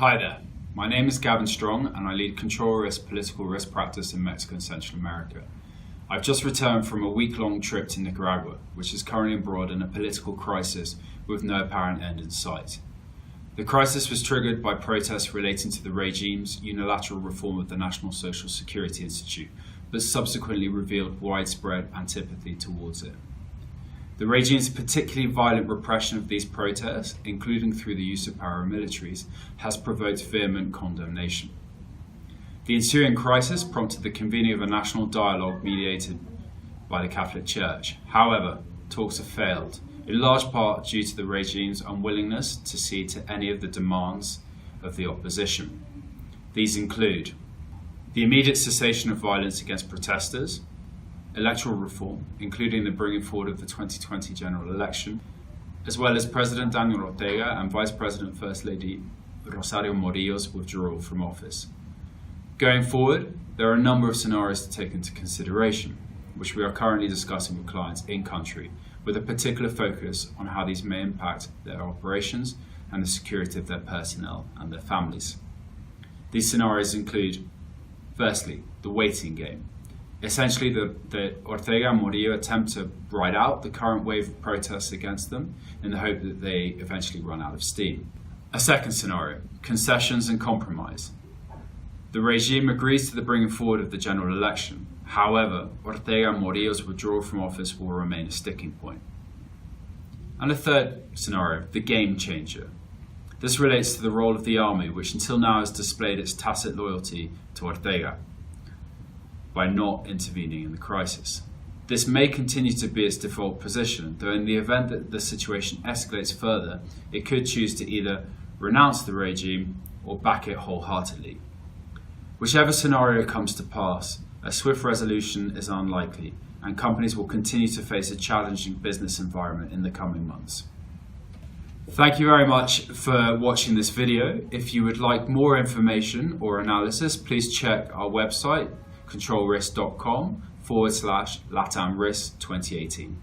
Hi there, my name is Gavin Strong and I lead control risk political risk practice in Mexico and Central America. I've just returned from a week-long trip to Nicaragua, which is currently embroiled in a political crisis with no apparent end in sight. The crisis was triggered by protests relating to the regime's unilateral reform of the National Social Security Institute, but subsequently revealed widespread antipathy towards it. The regime's particularly violent repression of these protests, including through the use of paramilitaries, has provoked vehement condemnation. The ensuing crisis prompted the convening of a national dialogue mediated by the Catholic Church. However, talks have failed, in large part due to the regime's unwillingness to cede to any of the demands of the opposition. These include the immediate cessation of violence against protesters, electoral reform, including the bringing forward of the 2020 general election, as well as President Daniel Ortega and Vice President First Lady Rosario Murillo's withdrawal from office. Going forward, there are a number of scenarios to take into consideration, which we are currently discussing with clients in country, with a particular focus on how these may impact their operations and the security of their personnel and their families. These scenarios include, firstly, the waiting game. Essentially, the Ortega and Murillo attempt to ride out the current wave of protests against them in the hope that they eventually run out of steam. A second scenario, concessions and compromise. The regime agrees to the bringing forward of the general election. However, Ortega and Murillo's withdrawal from office will remain a sticking point. And a third scenario, the game changer. This relates to the role of the army, which until now has displayed its tacit loyalty to Ortega by not intervening in the crisis. This may continue to be its default position, though in the event that the situation escalates further, it could choose to either renounce the regime or back it wholeheartedly. Whichever scenario comes to pass, a swift resolution is unlikely, and companies will continue to face a challenging business environment in the coming months. Thank you very much for watching this video. If you would like more information or analysis, please check our website, controlrisk.com/LatamRisk 2018.